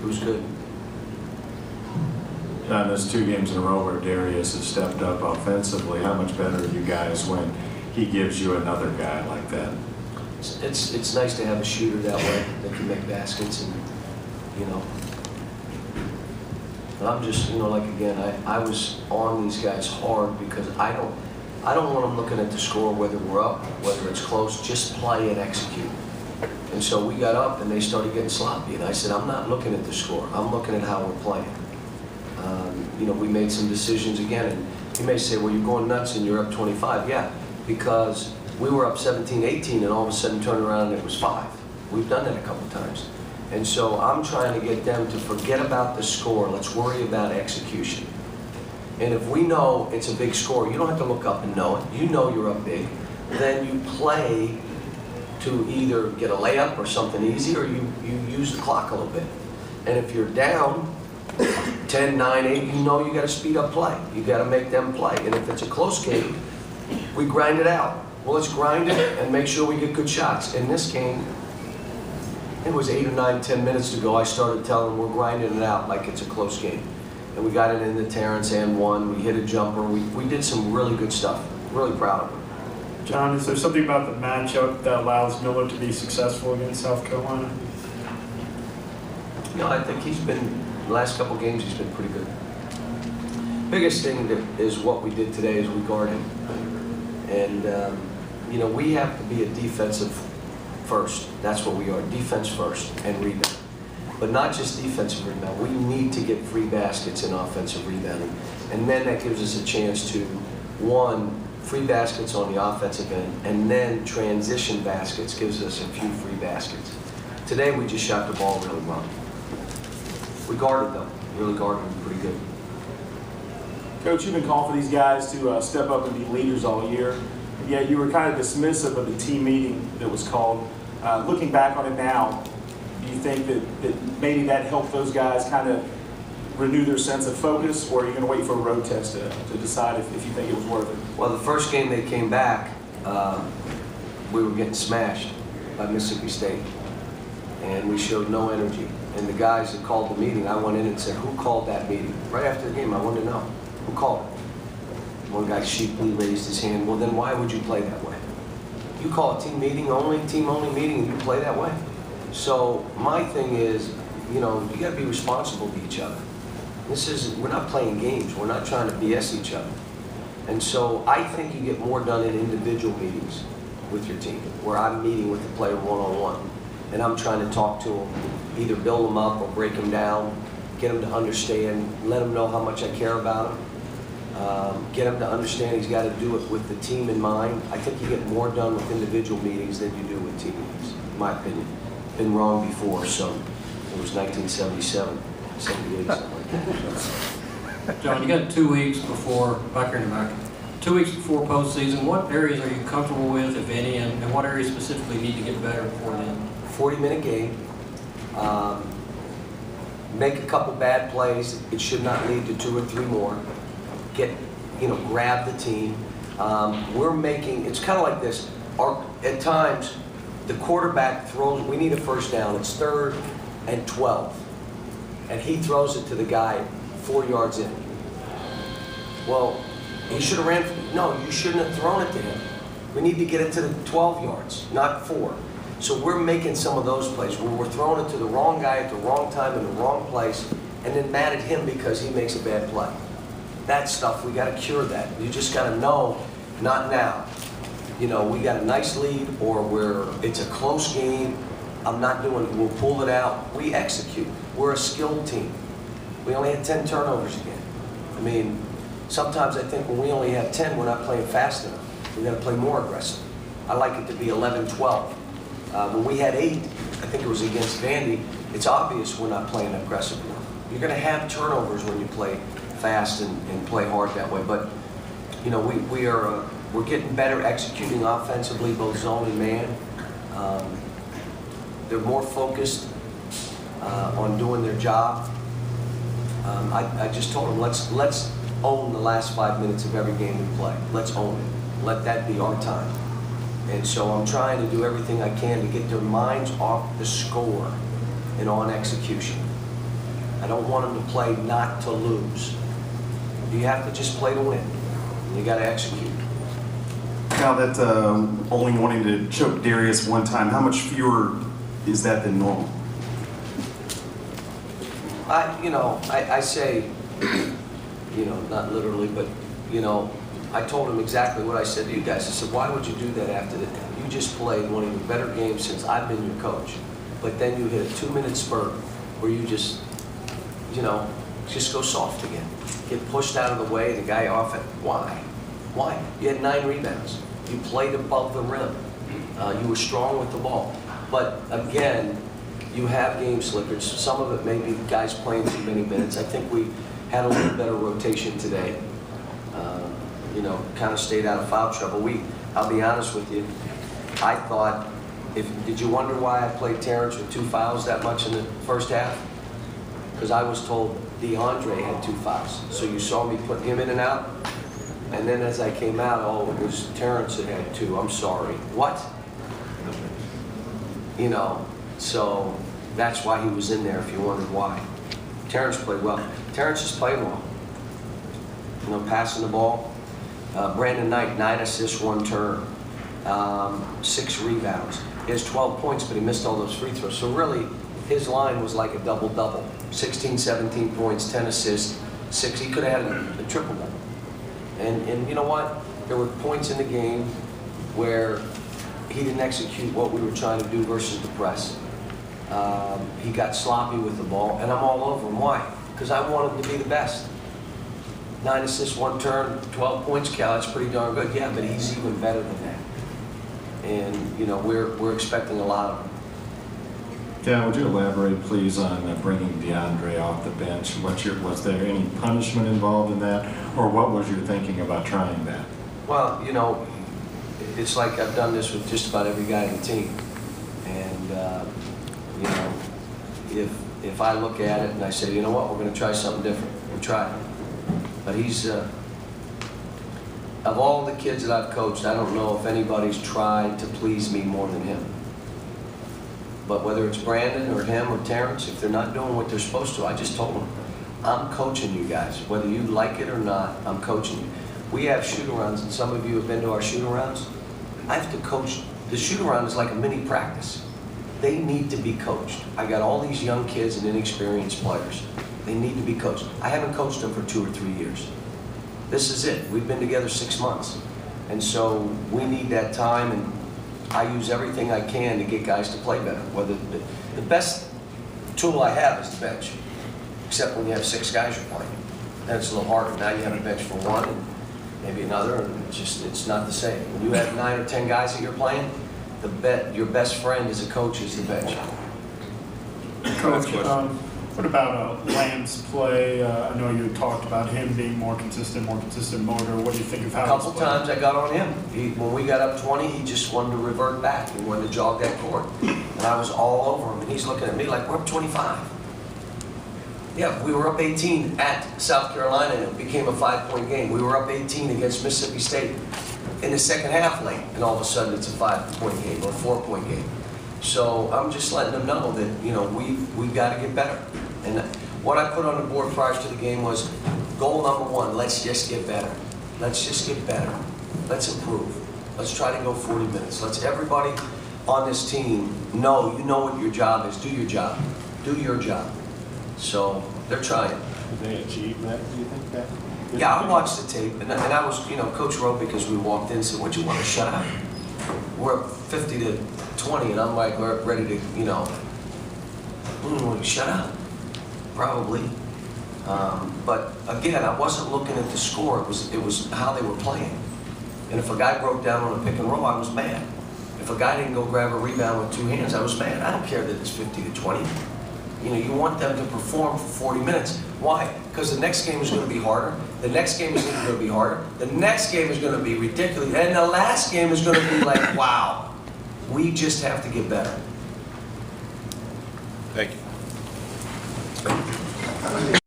It was good. On this 2 games in a row where Darius has stepped up offensively, how much better are you guys when he gives you another guy like that? It's nice to have a shooter that way that can make baskets, and you know. But I'm just, you know, like again, I was on these guys hard because I don't want them looking at the score, whether we're up, whether it's close, just play and execute. And so we got up and they started getting sloppy, and I said, I'm not looking at the score, I'm looking at how we're playing. You know, we made some decisions again, and you may say, well, you're going nuts and you're up 25. Yeah, because we were up 17, 18, and all of a sudden turned around and it was 5. We've done that a couple times. And so I'm trying to get them to forget about the score. Let's worry about execution. And if we know it's a big score, you don't have to look up and know it. You know you're up big. Then you play to either get a layup or something easy, or you use the clock a little bit. And if you're down 10, 9, 8, you know you got to speed up play. You got to make them play. And if it's a close game, we grind it out. Well, let's grind it and make sure we get good shots. In this game, it was 8 or 9, 10 minutes to go. I started telling them we're grinding it out like it's a close game. And we got it into Terrence and won. We hit a jumper. We did some really good stuff. Really proud of them. John, is there something about the matchup that allows Miller to be successful against South Carolina? No, I think he's been, the last couple games, he's been pretty good. Biggest thing that is what we did today is we guard him. And, you know, we have to be a defensive first. That's what we are, defense first and rebound. But not just defensive rebound. We need to get free baskets in offensive rebounding. And then that gives us a chance to, one, free baskets on the offensive end, and then transition baskets gives us a few free baskets. Today we just shot the ball really well. We guarded them, really guarded them pretty good. Coach, you've been calling for these guys to step up and be leaders all year. Yet you were kind of dismissive of the team meeting that was called. Looking back on it now, do you think that maybe that helped those guys kind of renew their sense of focus, or are you going to wait for a road test to decide if you think it was worth it? Well, the first game they came back, we were getting smashed by Mississippi State, and we showed no energy. And the guys that called the meeting, I went in and said, who called that meeting? Right after the game, I wanted to know. Who called it? One guy sheeply raised his hand. Well, then why would you play that way? You call a team only meeting, and you play that way. So my thing is, you know, you got to be responsible to each other. We're not playing games. We're not trying to BS each other. And so I think you get more done in individual meetings with your team, where I'm meeting with the player one-on-one, and I'm trying to talk to them, either build them up or break them down, get them to understand, let them know how much I care about them, get him to understand he's got to do it with the team in mind. I think you get more done with individual meetings than you do with team meetings, in my opinion. Been wrong before, so it was 1977, 78, something like that. John, you got 2 weeks before, back here in the back, 2 weeks before postseason. What areas are you comfortable with, if any, and what areas specifically need to get better before then? 40-minute game. Make a couple bad plays. It should not lead to 2 or 3 more. Grab the team. It's kind of like this. At times, the quarterback throws, we need a first down. It's 3rd and 12. And he throws it to the guy 4 yards in. Well, he should have ran. No, you shouldn't have thrown it to him. We need to get it to the 12 yards, not 4. So we're making some of those plays where we're throwing it to the wrong guy at the wrong time in the wrong place, and then mad at him because he makes a bad play. That stuff, we got to cure that. You just got to know, not now. We got a nice lead, or it's a close game. We'll pull it out. We execute. We're a skilled team. We only had 10 turnovers again. Sometimes I think when we only have 10, we're not playing fast enough. We got to play more aggressive. I like it to be 11, 12. When we had 8, I think it was against Vandy, it's obvious we're not playing aggressive enough. You're going to have turnovers when you play fast and play hard that way. But, we're getting better executing offensively, both zone and man. They're more focused on doing their job. I just told them, let's own the last 5 minutes of every game we play. Let's own it. Let that be our time. And so I'm trying to do everything I can to get their minds off the score and on execution. I don't want them to play not to lose. You have to just play to win. You got to execute. Cal, that only wanting to choke Darius one time, how much fewer is that than normal? I say, not literally, but, I told him exactly what I said to you guys. I said, why would you do that after that? You just played one of your better games since I've been your coach. But then you hit a 2-minute spurt where you just go soft again. Get pushed out of the way, the guy off it. Why? Why? You had 9 rebounds. You played above the rim. You were strong with the ball. But again, you have game slippage. Some of it may be guys playing too many minutes. I think we had a little better rotation today. Kind of stayed out of foul trouble. I'll be honest with you, I thought, did you wonder why I played Terrence with 2 fouls that much in the first half? Because I was told DeAndre had 2 fouls. So you saw me put him in and out, and then as I came out, it was Terrence that had 2. I'm sorry. What? So that's why he was in there if you wondered why. Terrence played well. Terrence is playing well. Passing the ball. Brandon Knight, 9 assists, 1 turn, 6 rebounds. He has 12 points, but he missed all those free throws. So really, his line was like a double-double. 16, 17 points, 10 assists, 6. He could have had a triple-double. And you know what? There were points in the game where he didn't execute what we were trying to do versus the press. He got sloppy with the ball, and I'm all over him. Why? Because I want him to be the best. 9 assists, 1 turn, 12 points, Cal, that's pretty darn good. Yeah, but he's even better than that. And, we're expecting a lot of him. Cal, would you elaborate, please, on bringing DeAndre off the bench? Was there any punishment involved in that, or what was your thinking about trying that? Well, it's like I've done this with just about every guy on the team. And, if I look at it and I say, you know what, we're going to try something different, we'll try it. But he's, of all the kids that I've coached, I don't know if anybody's tried to please me more than him. But whether it's Brandon or him or Terrence, if they're not doing what they're supposed to, I just told them, I'm coaching you guys. Whether you like it or not, I'm coaching you. We have shoot-arounds, and some of you have been to our shoot-arounds. I have to coach. The shoot-around is like a mini practice. They need to be coached. I got all these young kids and inexperienced players. They need to be coached. I haven't coached them for 2 or 3 years. This is it. We've been together 6 months. And so we need that time, and I use everything I can to get guys to play better. Whether the best tool I have is the bench, except when you have 6 guys you're playing. Then it's a little harder. Now you have a bench for 1 and maybe another, and it's not the same. When you have 9 or 10 guys that you're playing, your best friend as a coach is the bench. Coach, what about Lamb's play? I know you had talked about him being more consistent motor. What do you think of how? A couple times I got on him. When we got up 20, he just wanted to revert back. He wanted to jog that court. And I was all over him, and he's looking at me like, we're up 25. Yeah, we were up 18 at South Carolina, and it became a 5-point game. We were up 18 against Mississippi State in the second half late, and all of a sudden it's a 5-point game or a 4-point game. So I'm just letting them know that, we've got to get better. And what I put on the board prior to the game was goal number 1, let's just get better. Let's just get better. Let's improve. Let's try to go 40 minutes. Let's everybody on this team know, you know what your job is. Do your job. Do your job. So they're trying. Did they achieve that, do you think that? Yeah, I watched the tape, and I was, Coach wrote because we walked in and said, "What you want to shut up?" We're up 50 to 20, and I'm like, we're ready to, shut up. Probably. But again, I wasn't looking at the score. It was how they were playing. And if a guy broke down on a pick and roll, I was mad. If a guy didn't go grab a rebound with 2 hands, I was mad. I don't care that it's 50 to 20. You want them to perform for 40 minutes. Why? Because the next game is going to be harder. The next game is going to be harder. The next game is going to be ridiculous. And the last game is going to be like, wow. We just have to get better. Thank you.